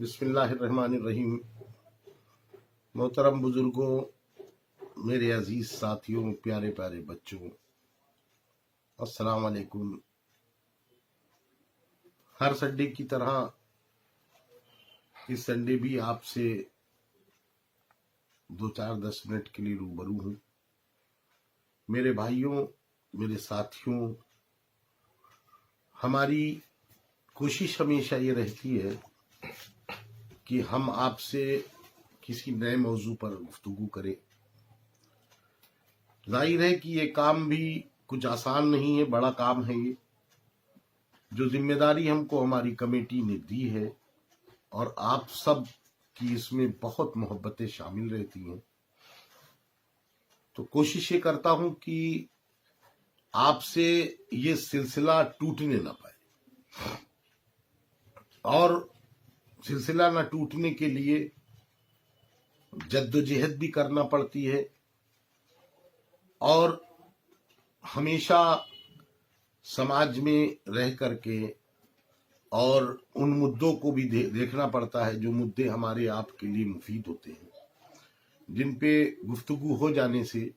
बिस्मिल्लाहिर्रहमानिर्रहीम। मोहतरम बुजुर्गों, मेरे अजीज साथियों, प्यारे प्यारे बच्चों, अस्सलाम वालेकुम। हर संडे की तरह इस संडे भी आपसे 2-4-10 मिनट के लिए रूबरू हूं। मेरे भाइयों, मेरे साथियों, हमारी कोशिश हमेशा ये रहती है कि हम आपसे किसी नए मौजू पर गुफ्तगू करें। जाहिर है कि ये काम भी कुछ आसान नहीं है, बड़ा काम है ये। जो जिम्मेदारी हमको हमारी कमेटी ने दी है और आप सब की इसमें बहुत मोहब्बतें शामिल रहती हैं, तो कोशिश ये करता हूं कि आपसे ये सिलसिला टूटने ना पाए, और सिलसिला ना टूटने के लिए जद्दोजहद भी करना पड़ती है और हमेशा समाज में रह करके और उन मुद्दों को भी देखना पड़ता है जो मुद्दे हमारे आपके लिए मुफीद होते हैं, जिन पे गुफ्तगू हो जाने से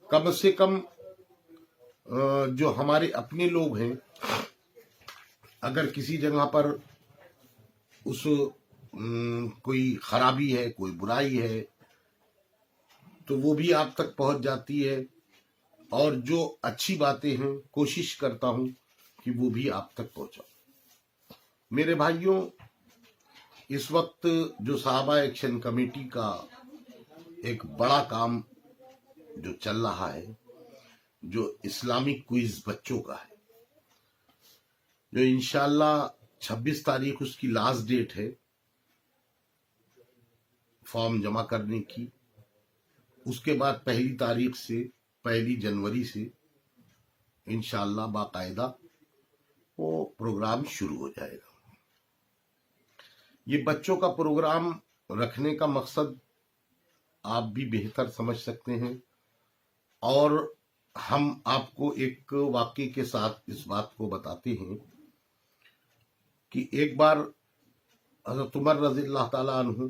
कम जो हमारे अपने लोग हैं, अगर किसी जगह पर उस कोई खराबी है, कोई बुराई है, तो वो भी आप तक पहुंच जाती है, और जो अच्छी बातें हैं कोशिश करता हूं कि वो भी आप तक पहुंचाऊं। मेरे भाइयों, इस वक्त जो साहबा एक्शन कमेटी का एक बड़ा काम जो चल रहा है, जो इस्लामिक क्विज बच्चों का है, जो इंशाल्लाह 26 तारीख उसकी लास्ट डेट है फॉर्म जमा करने की। उसके बाद 1 जनवरी से इंशाल्लाह बाकायदा वो प्रोग्राम शुरू हो जाएगा। ये बच्चों का प्रोग्राम रखने का मकसद आप भी बेहतर समझ सकते हैं, और हम आपको एक वाक़ये के साथ इस बात को बताते हैं कि एक बार हज़रत उमर रज़ियल्लाहु ताला अन्हु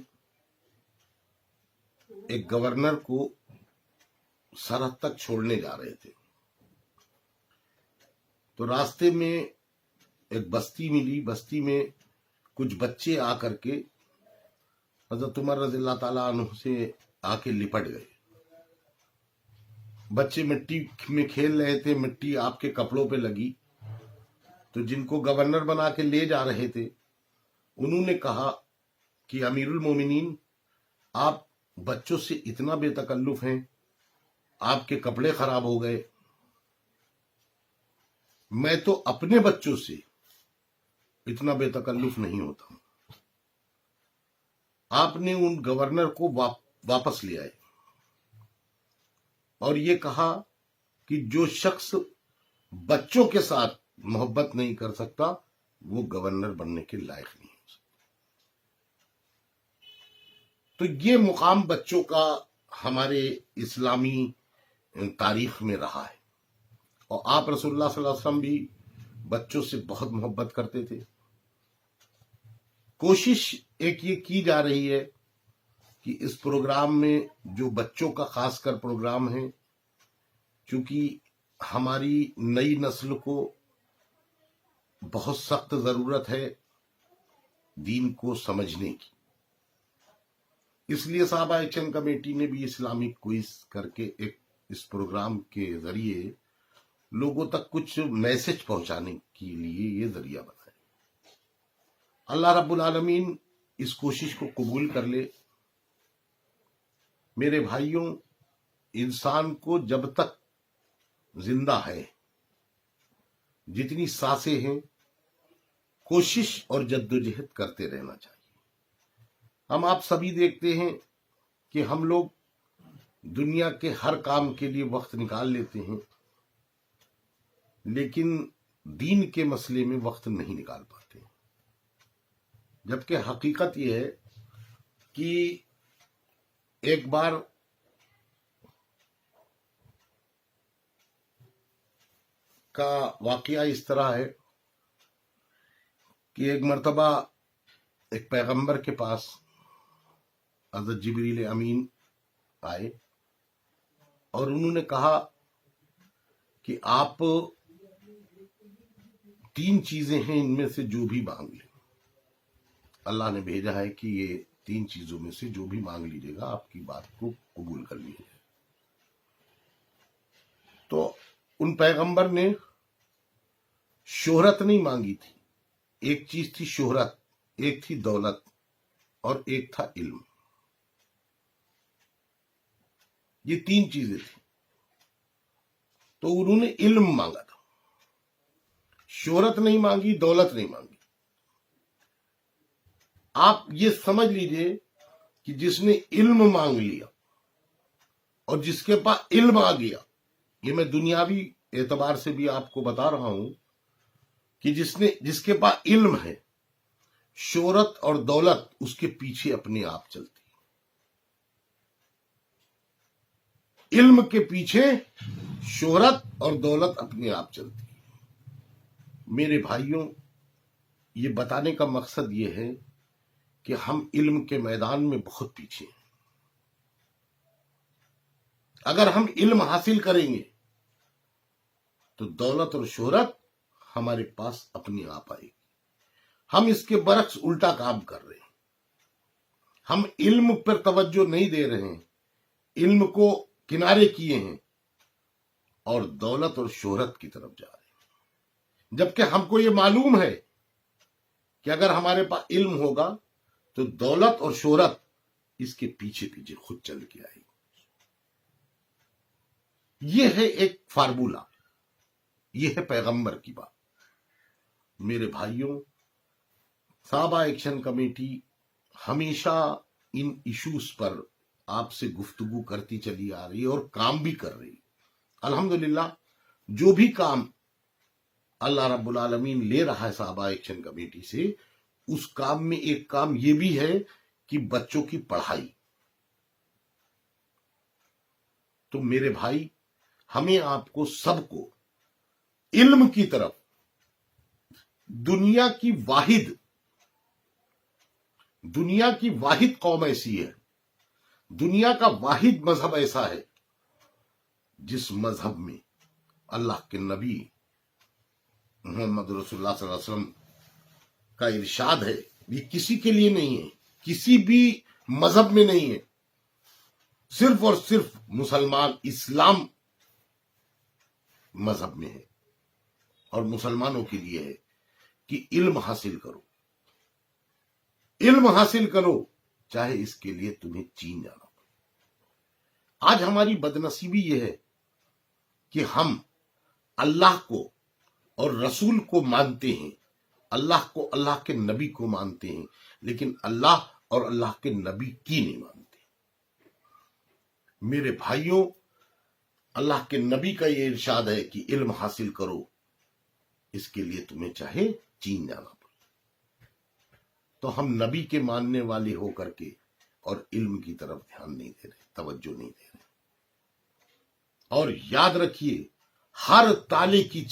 एक गवर्नर को सरहद तक छोड़ने जा रहे थे, तो रास्ते में एक बस्ती मिली। बस्ती में कुछ बच्चे आकर के हज़रत उमर रज़ियल्लाहु ताला अन्हु से आके लिपट गए। बच्चे मिट्टी में खेल रहे थे, मिट्टी आपके कपड़ों पे लगी, तो जिनको गवर्नर बना के ले जा रहे थे उन्होंने कहा कि अमीरुल मोमिनीन, आप बच्चों से इतना बेतकल्लुफ हैं, आपके कपड़े खराब हो गए। मैं तो अपने बच्चों से इतना बेतकल्लुफ नहीं होता हूं। आपने उन गवर्नर को वापस ले आए और ये कहा कि जो शख्स बच्चों के साथ मोहब्बत नहीं कर सकता वो गवर्नर बनने के लायक नहीं हो सकता। तो ये मुकाम बच्चों का हमारे इस्लामी तारीख में रहा है, और आप रसूलुल्लाह सल्लल्लाहु अलैहि वसल्लम भी बच्चों से बहुत मोहब्बत करते थे। कोशिश एक ये की जा रही है कि इस प्रोग्राम में जो बच्चों का खासकर प्रोग्राम है, क्योंकि हमारी नई नस्ल को बहुत सख्त जरूरत है दीन को समझने की, इसलिए साहबा एक्शन कमेटी ने भी इस्लामिक क्विज करके एक इस प्रोग्राम के जरिए लोगों तक कुछ मैसेज पहुंचाने के लिए ये जरिया बनाया। अल्लाह रब्बुल आलमीन इस कोशिश को कबूल कर ले। मेरे भाइयों, इंसान को जब तक जिंदा है, जितनी सांसें हैं, कोशिश और जद्दोजहद करते रहना चाहिए। हम आप सभी देखते हैं कि हम लोग दुनिया के हर काम के लिए वक्त निकाल लेते हैं, लेकिन दीन के मसले में वक्त नहीं निकाल पाते। जबकि हकीकत यह है कि एक बार का वाकया इस तरह है कि एक मर्तबा ایک پیغمبر کے پاس حضرت جبریل امین آئے اور انہوں نے کہا کہ آپ 3 چیزیں ہیں، ان میں سے جو بھی مانگ لیں، اللہ نے بھیجا ہے کہ یہ 3 چیزوں میں سے جو بھی مانگ لیجیے گا آپ کی بات کو قبول کر لیجیے گا۔ تو ان پیغمبر نے شہرت نہیں مانگی تھی، ایک چیز تھی شہرت، ایک تھی دولت اور ایک تھا علم، یہ 3 چیزیں تھیں۔ تو انہوں نے علم مانگا تھا، شہرت نہیں مانگی، دولت نہیں مانگی۔ آپ یہ سمجھ لیجئے کہ جس نے علم مانگ لیا اور جس کے پاس علم آ گیا، یہ میں دنیاوی اعتبار سے بھی آپ کو بتا رہا ہوں کہ جس کے پاس علم ہے، شہرت اور دولت اس کے پیچھے اپنے آپ چلتی، علم کے پیچھے شہرت اور دولت اپنے آپ چلتی۔ میرے بھائیوں، یہ بتانے کا مقصد یہ ہے کہ ہم علم کے میدان میں بہت پیچھے ہیں۔ اگر ہم علم حاصل کریں گے تو دولت اور شہرت ہمارے پاس اپنے آپ آئے گی۔ ہم اس کے برعکس الٹا کام کر رہے ہیں، ہم علم پر توجہ نہیں دے رہے ہیں، علم کو کنارے کیے ہیں اور دولت اور شہرت کی طرف جا رہے ہیں، جبکہ ہم کو یہ معلوم ہے کہ اگر ہمارے پاس علم ہوگا تو دولت اور شہرت اس کے پیچھے پیچھے خود چل کے آئے گی۔ یہ ہے ایک فارمولا، یہ ہے پیغمبر کی بات۔ میرے بھائیوں، صحابہ ایکشن کمیٹی ہمیشہ ان ایشوز پر آپ سے گفتگو کرتی چلی آ رہی ہے اور کام بھی کر رہی ہے۔ الحمدللہ جو بھی کام اللہ رب العالمین لے رہا ہے صحابہ ایکشن کمیٹی سے، اس کام میں ایک کام یہ بھی ہے کہ بچوں کی پڑھائی۔ تو میرے بھائی، ہمیں آپ کو سب کو علم کی طرف، دنیا کی واحد قوم ایسی ہے، دنیا کا واحد مذہب ایسا ہے جس مذہب میں اللہ کے نبی محمد رسول اللہ صلی اللہ علیہ وسلم کا ارشاد ہے، یہ کسی کے لیے نہیں ہے، کسی بھی مذہب میں نہیں ہے، صرف اور صرف مسلمان اسلام مذہب میں ہے اور مسلمانوں کے لیے ہے کہ علم حاصل کرو، علم حاصل کرو، چاہے اس کے لیے تمہیں چین جانا پڑے۔ آج ہماری بدنصیبی یہ ہے کہ ہم اللہ کو اور رسول کو مانتے ہیں، اللہ کو، اللہ کے نبی کو مانتے ہیں، لیکن اللہ اور اللہ کے نبی کی نہیں مانتے۔ میرے بھائیوں، اللہ کے نبی کا یہ ارشاد ہے کہ علم حاصل کرو، اس کے لیے تمہیں چاہے چین جانا پڑے۔ تو ہم نبی کے ماننے والے ہو کر کے اور علم کی طرف دھیان نہیں دے رہے، توجہ نہیں دے رہے۔ اور یاد رکھیے، ہر تالے کی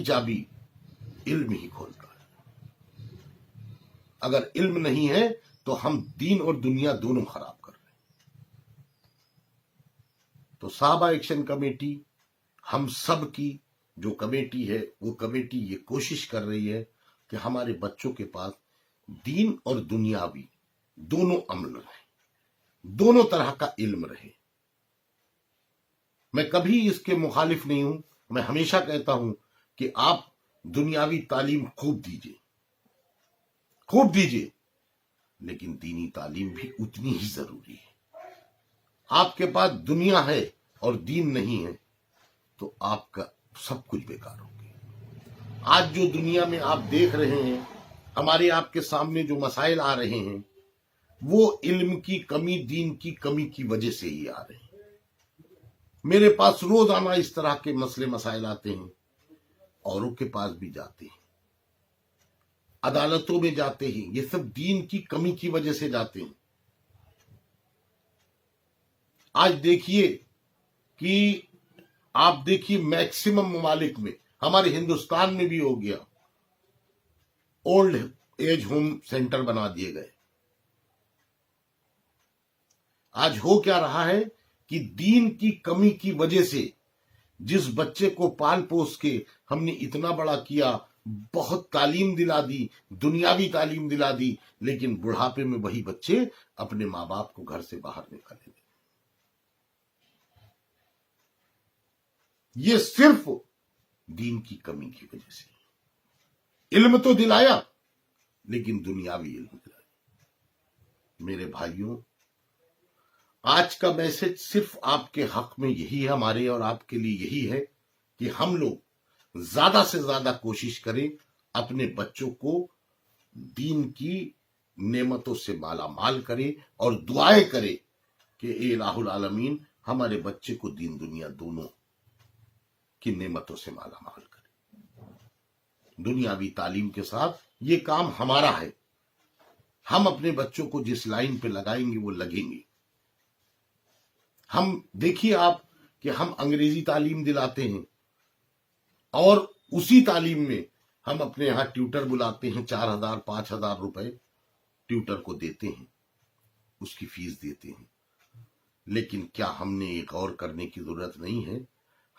چابی علم ہی کھولتا ہے۔ اگر علم نہیں ہے تو ہم دین اور دنیا دونوں خراب کر رہے ہیں۔ تو صحابہ ایکشن کمیٹی، ہم سب کی جو کمیٹی ہے، وہ کمیٹی یہ کوشش کر رہی ہے کہ ہمارے بچوں کے پاس دین اور دنیاوی دونوں عمل رہے، دونوں طرح کا علم رہے۔ میں کبھی اس کے مخالف نہیں ہوں، میں ہمیشہ کہتا ہوں کہ آپ دنیاوی تعلیم خوب دیجئے، لیکن دینی تعلیم بھی اتنی ہی ضروری ہے۔ آپ کے پاس دنیا ہے اور دین نہیں ہے تو آپ کا سب کچھ بیکار ہو گیا۔ آج جو دنیا میں آپ دیکھ رہے ہیں، ہمارے آپ کے سامنے جو مسائل آ رہے ہیں، وہ علم کی کمی، دین کی کمی کی وجہ سے ہی آ رہے ہیں۔ میرے پاس روزانہ اس طرح کے مسئلے مسائل آتے ہیں، اوروں کے پاس بھی جاتے ہیں، عدالتوں میں جاتے ہیں، یہ سب دین کی کمی کی وجہ سے جاتے ہیں۔ آج دیکھیے کہ آپ دیکھیے میکسیمم ممالک میں، ہمارے ہندوستان میں بھی ہو گیا، اولڈ एज होम सेंटर बना दिए गए। आज हो क्या रहा है कि दीन की कमी की वजह से जिस बच्चे को पाल पोस के हमने इतना बड़ा किया, बहुत तालीम दिला दी, दुनियावी तालीम दिला दी, लेकिन बुढ़ापे में वही बच्चे अपने माँ बाप को घर से बाहर निकाले। ये सिर्फ दीन की कमी की वजह से। इल्म तो दिलाया, लेकिन दुनियावी इल्म दिलाया। मेरे भाइयों, आज का मैसेज सिर्फ आपके हक में यही है, हमारे और आपके लिए यही है कि हम लोग ज्यादा से ज्यादा कोशिश करें अपने बच्चों को दीन की नेमतों से माला माल करें और दुआएं करें कि ए इलाहुल आलमीन हमारे बच्चे को दीन दुनिया दोनों की नेमतों से माला माल करे। दुनियावी तालीम के साथ ये काम हमारा है। हम अपने बच्चों को जिस लाइन पे लगाएंगे वो लगेंगे। हम देखिए आप कि हम अंग्रेजी तालीम दिलाते हैं और उसी तालीम में हम अपने यहां ट्यूटर बुलाते हैं, 4,000 5,000 रुपए ट्यूटर को देते हैं, उसकी फीस देते हैं। लेकिन क्या हमने एक और करने की जरूरत नहीं है?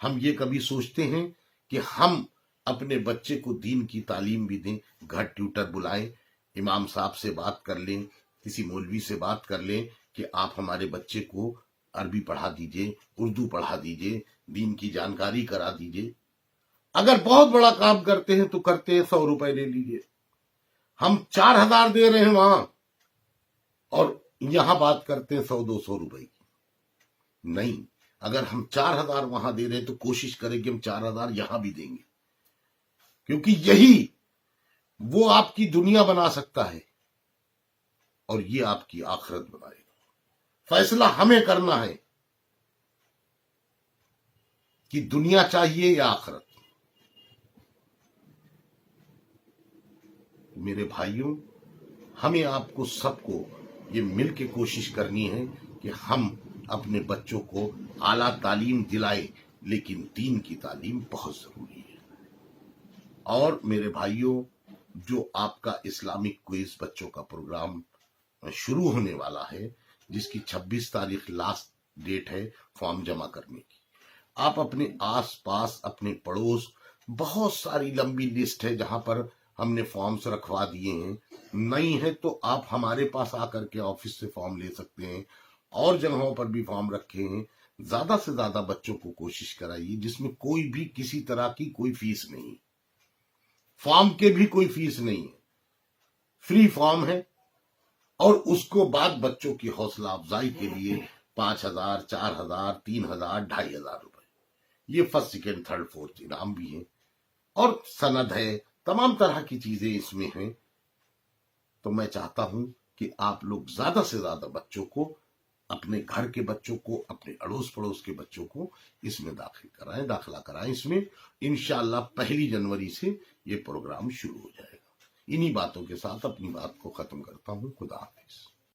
हम ये कभी सोचते हैं कि हम अपने बच्चे को दीन की तालीम भी दें, घर ट्यूटर बुलाएं, इमाम साहब से बात कर लें, किसी मौलवी से बात कर लें कि आप हमारे बच्चे को अरबी पढ़ा दीजिए, उर्दू पढ़ा दीजिए, दीन की जानकारी करा दीजिए। अगर बहुत बड़ा काम करते हैं तो करते हैं, 100 रुपए ले लीजिए। हम 4,000 दे रहे हैं वहां और यहां बात करते हैं 100-200 रुपए की। नहीं, अगर हम 4,000 वहां दे रहे हैं तो कोशिश करें कि हम 4,000 यहां भी देंगे, क्योंकि यही वो आपकी दुनिया बना सकता है और ये आपकी आखिरत बनाएगा। फैसला हमें करना है कि दुनिया चाहिए या आखिरत। मेरे भाइयों, हमें आपको सबको ये मिल के कोशिश करनी है कि हम अपने बच्चों को आला तालीम दिलाएं, लेकिन दीन की तालीम बहुत जरूरी है। और मेरे भाइयों, जो आपका इस्लामिक क्विज बच्चों का प्रोग्राम शुरू होने वाला है, जिसकी 26 तारीख लास्ट डेट है फॉर्म जमा करने की, आप अपने आस पास, अपने पड़ोस, बहुत सारी लंबी लिस्ट है जहां पर हमने फॉर्म्स रखवा दिए हैं। नहीं है तो आप हमारे पास आकर के ऑफिस से फॉर्म ले सकते हैं, और जगहों पर भी फॉर्म रखे हैं। ज्यादा से ज्यादा बच्चों को कोशिश कराइए जिसमें कोई भी किसी तरह की कोई फीस नहीं, फॉर्म के भी कोई फीस नहीं है, फ्री फॉर्म है। और उसको बाद बच्चों की हौसला अफजाई के लिए 5,000 4,000 3,000 2,500 रुपए, ये फर्स्ट सेकेंड थर्ड फोर्थ इनाम भी है और सनद है, तमाम तरह की चीजें इसमें हैं। तो मैं चाहता हूं कि आप लोग ज्यादा से ज्यादा बच्चों को, अपने घर के बच्चों को, अपने अड़ोस पड़ोस के बच्चों को इसमें दाखिला कराएं। इसमें इंशाअल्लाह 1 जनवरी से ये प्रोग्राम शुरू हो जाएगा। इन्हीं बातों के साथ अपनी बात को खत्म करता हूं। खुदा हाफिज।